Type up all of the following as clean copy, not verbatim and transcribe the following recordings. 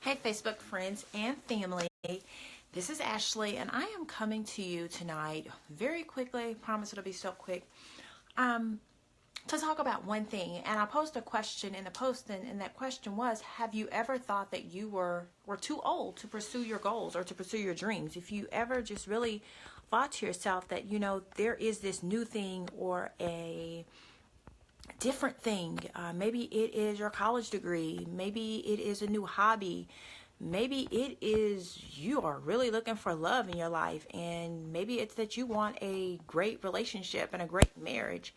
Hey, Facebook friends and family. This is Ashley, and I am coming to you tonight very quickly. Promise it'll be so quick. To talk about one thing. And I posed a question in the post, and that question was: have you ever thought that you were too old to pursue your goals or to pursue your dreams? If you ever just really thought to yourself that, there is this new thing or a different thing. Maybe it is your college degree. Maybe it is a new hobby. Maybe it is you are really looking for love in your life. And maybe it's that you want a great relationship and a great marriage.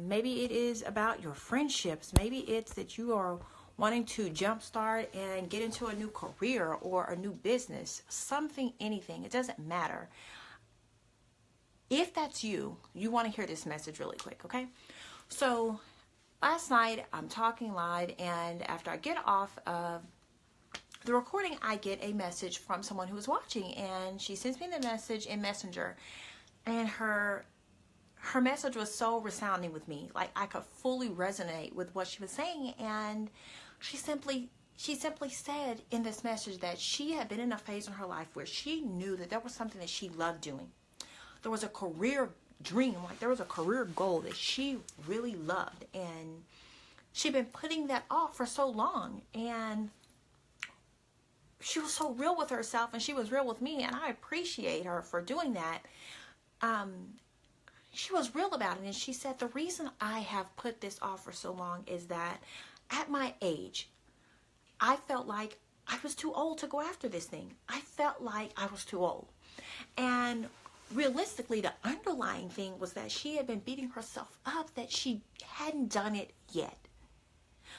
Maybe it is about your friendships. Maybe it's that you are wanting to jumpstart and get into a new career or a new business. Something, anything. It doesn't matter. If that's you, you want to hear this message really quick, okay? So last night I'm talking live, and after I get off of the recording, I get a message from someone who was watching, and she sends me the message in Messenger, and her message was so resounding with me. Like, I could fully resonate with what she was saying. And she simply said in this message that she had been in a phase in her life where she knew that there was something that she loved doing. There was a career dream, like there was a career goal that she really loved, and she'd been putting that off for so long. And she was so real with herself, and she was real with me, and I appreciate her for doing that. She was real about it, and she said, the reason I have put this off for so long is that at my age, I felt like I was too old to go after this thing. I felt like I was too old. And realistically, the underlying thing was that she had been beating herself up that she hadn't done it yet.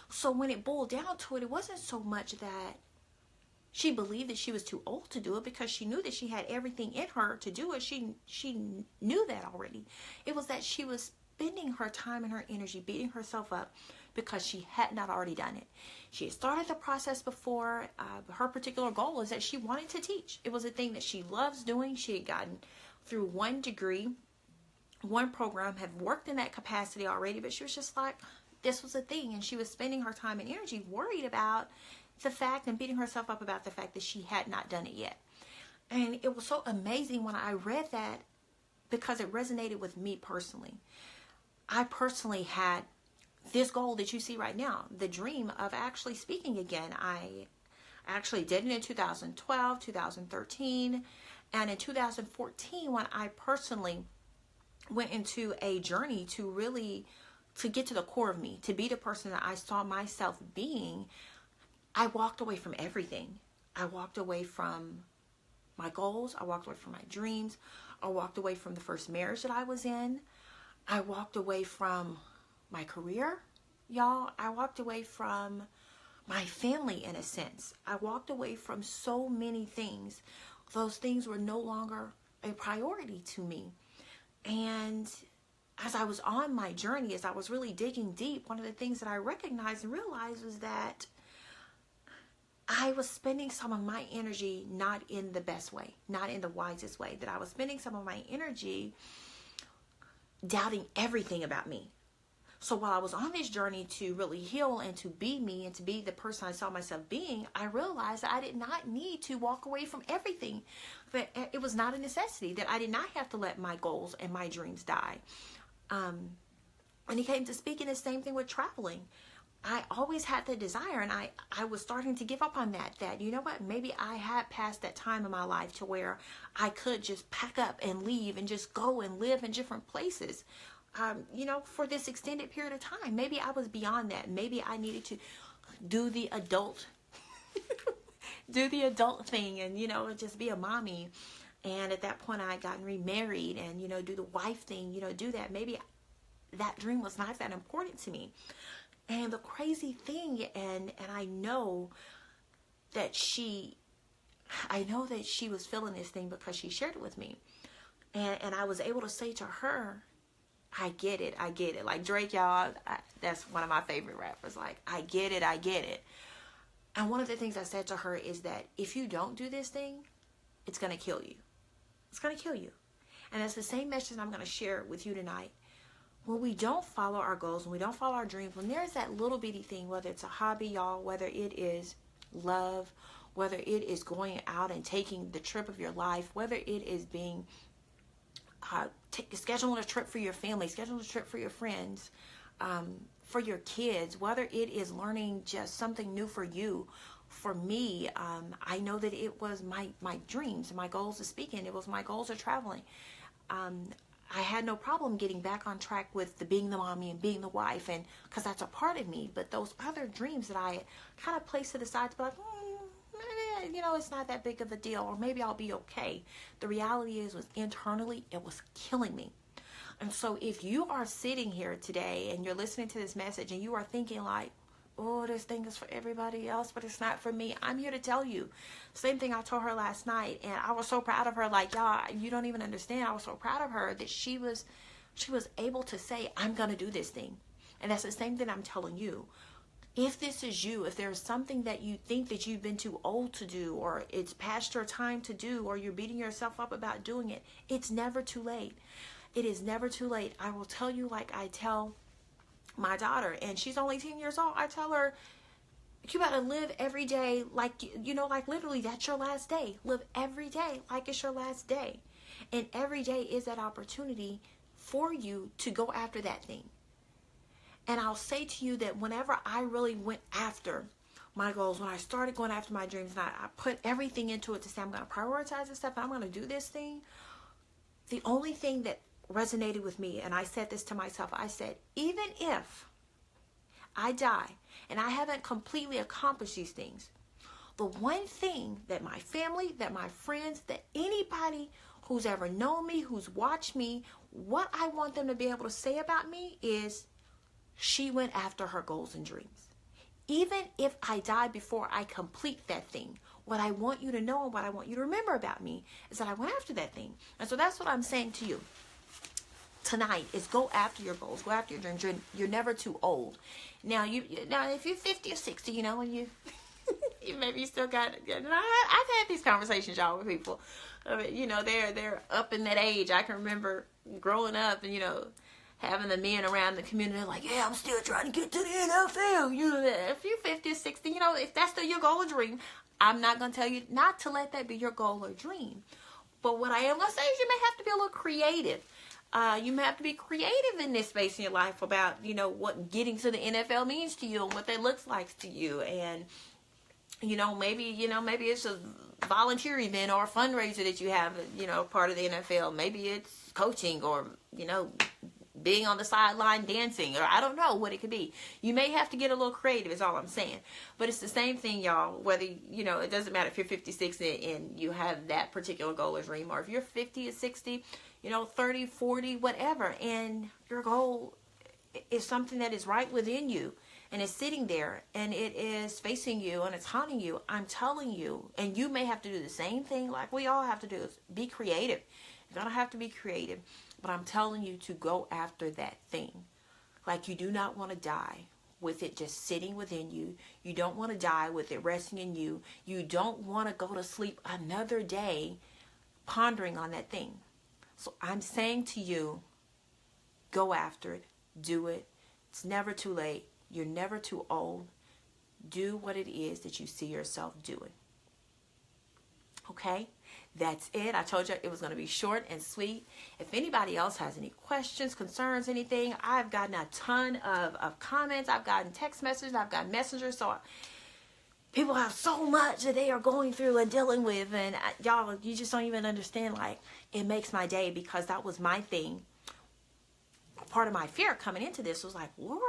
So when it boiled down to it, it wasn't so much that she believed that she was too old to do it, because she knew that she had everything in her to do it. She knew that already. It was that she was spending her time and her energy beating herself up because she had not already done it. She had started the process before. Her particular goal is that she wanted to teach. It was a thing that she loves doing. She had gotten through one degree, one program, had worked in that capacity already, but she was just like, this was a thing. And she was spending her time and energy worried about the fact and beating herself up about the fact that she had not done it yet. And it was so amazing when I read that, because it resonated with me personally. I personally had this goal that you see right now, the dream of actually speaking again. I actually did it in 2012, 2013, and in 2014, when I personally went into a journey to get to the core of me, to be the person that I saw myself being. I walked away from everything. I walked away from my goals. I walked away from my dreams. I walked away from the first marriage that I was in. I walked away from my career, y'all. I walked away from my family, in a sense. I walked away from so many things. Those things were no longer a priority to me. And as I was on my journey, as I was really digging deep, one of the things that I recognized and realized was that I was spending some of my energy not in the best way, not in the wisest way, that I was spending some of my energy doubting everything about me. So while I was on this journey to really heal and to be me and to be the person I saw myself being, I realized that I did not need to walk away from everything. That it was not a necessity, that I did not have to let my goals and my dreams die. When it came to speaking, the same thing with traveling. I always had the desire, and I was starting to give up on that, you know what, maybe I had passed that time in my life to where I could just pack up and leave and just go and live in different places, for this extended period of time. Maybe I was beyond that. Maybe I needed to do the adult, thing and, just be a mommy. And at that point I had gotten remarried and, do the wife thing, do that. Maybe that dream was not that important to me. And the crazy thing, and I know that she was feeling this thing because she shared it with me. And I was able to say to her, I get it. Like Drake, y'all, that's one of my favorite rappers. Like, I get it. And one of the things I said to her is that if you don't do this thing, it's going to kill you. It's going to kill you. And that's the same message I'm going to share with you tonight. When we don't follow our goals, when we don't follow our dreams, when there's that little bitty thing, whether it's a hobby, y'all, whether it is love, whether it is going out and taking the trip of your life, whether it is being scheduling a trip for your family, scheduling a trip for your friends, for your kids, whether it is learning just something new for you. For me, I know that it was my dreams, my goals of speaking. It was my goals of traveling. I had no problem getting back on track with being the mommy and being the wife, and because that's a part of me. But those other dreams that I kind of placed to the side to be like, maybe, it's not that big of a deal, or maybe I'll be okay. The reality was internally, it was killing me. And so if you are sitting here today and you're listening to this message and you are thinking like, oh, this thing is for everybody else, but it's not for me, I'm here to tell you. Same thing I told her last night, and I was so proud of her. Like, y'all, you don't even understand. I was so proud of her that she was able to say, I'm going to do this thing. And that's the same thing I'm telling you. If this is you, if there's something that you think that you've been too old to do, or it's past your time to do, or you're beating yourself up about doing it, it's never too late. It is never too late. I will tell you, like I tell my daughter, and she's only 10 years old, I tell her, you gotta live every day like, like literally that's your last day. Live every day like it's your last day. And every day is that opportunity for you to go after that thing. And I'll say to you that whenever I really went after my goals, when I started going after my dreams, and I put everything into it to say, I'm going to prioritize this stuff, and I'm going to do this thing, the only thing that resonated with me, and I said this to myself, I said, even if I die and I haven't completely accomplished these things, the one thing that my family, that my friends, that anybody who's ever known me, who's watched me, what I want them to be able to say about me is, she went after her goals and dreams. Even if I die before I complete that thing, what I want you to know and what I want you to remember about me is that I went after that thing. And so that's what I'm saying to you tonight is go after your goals, go after your dreams. You're never too old. Now, if you're 50 or 60, and you maybe you still got, I've had these conversations, y'all, with people. They're up in that age. I can remember growing up and, having the men around the community like, yeah, I'm still trying to get to the NFL. If you're 50 or 60, if that's still your goal or dream, I'm not going to tell you not to let that be your goal or dream. But what I am going to say is you may have to be a little creative. You may have to be creative in this space in your life about, what getting to the NFL means to you and what that looks like to you. And, maybe it's a volunteer event or a fundraiser that you have, part of the NFL. Maybe it's coaching or, being on the sideline dancing, or I don't know what it could be. You may have to get a little creative is all I'm saying. But it's the same thing, y'all, whether, it doesn't matter if you're 56 and you have that particular goal or dream, or if you're 50 or 60, 30, 40, whatever, and your goal is something that is right within you and is sitting there and it is facing you and it's haunting you. I'm telling you, and you may have to do the same thing like we all have to do, is be creative. You're going to have to be creative. But I'm telling you to go after that thing. Like, you do not want to die with it just sitting within you. You don't want to die with it resting in you. You don't want to go to sleep another day pondering on that thing. So I'm saying to you, go after it. Do it. It's never too late. You're never too old. Do what it is that you see yourself doing. Okay? That's it. I told you it was going to be short and sweet. If anybody else has any questions, concerns, anything, I've gotten a ton of comments. I've gotten text messages. I've gotten messengers. So people have so much that they are going through and dealing with. And y'all, you just don't even understand. Like, it makes my day because that was my thing. Part of my fear coming into this was like, Lord,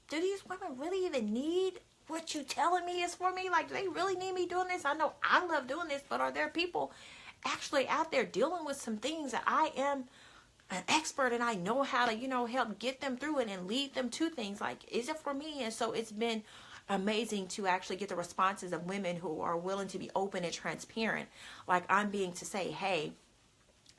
do these women really even need what you telling me is for me? Like, do they really need me doing this? I know I love doing this, but are there people actually out there dealing with some things that I am an expert and I know how to, help get them through it and lead them to things? Like, is it for me? And so it's been amazing to actually get the responses of women who are willing to be open and transparent. Like I'm being to say, hey,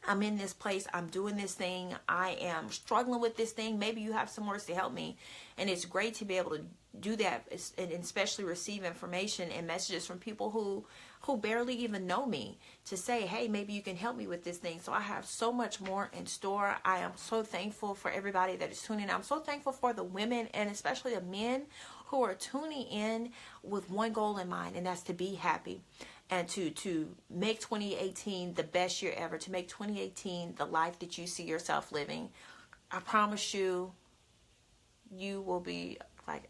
I'm in this place, I'm doing this thing, I am struggling with this thing. Maybe you have some words to help me. And it's great to be able to do that, and especially receive information and messages from people who barely even know me, to say, hey, maybe you can help me with this thing. So I have so much more in store. I am so thankful for everybody that is tuning in. I'm so thankful for the women, and especially the men, who are tuning in with one goal in mind, and that's to be happy, and to make 2018 the best year ever, to make 2018 the life that you see yourself living. I promise you, you will be like,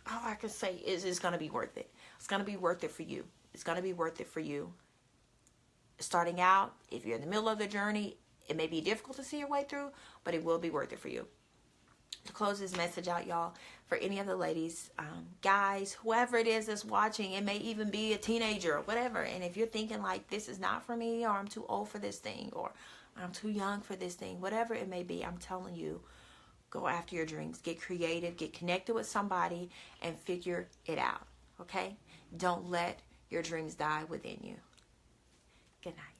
all I can say is it's going to be worth it. It's going to be worth it for you. It's going to be worth it for you. Starting out, if you're in the middle of the journey, it may be difficult to see your way through, but it will be worth it for you. To close this message out, y'all, for any of the ladies, guys, whoever it is that's watching, it may even be a teenager or whatever. And if you're thinking like, this is not for me, or I'm too old for this thing, or I'm too young for this thing, whatever it may be, I'm telling you, go after your dreams. Get creative. Get connected with somebody and figure it out. Okay? Don't let your dreams die within you. Good night.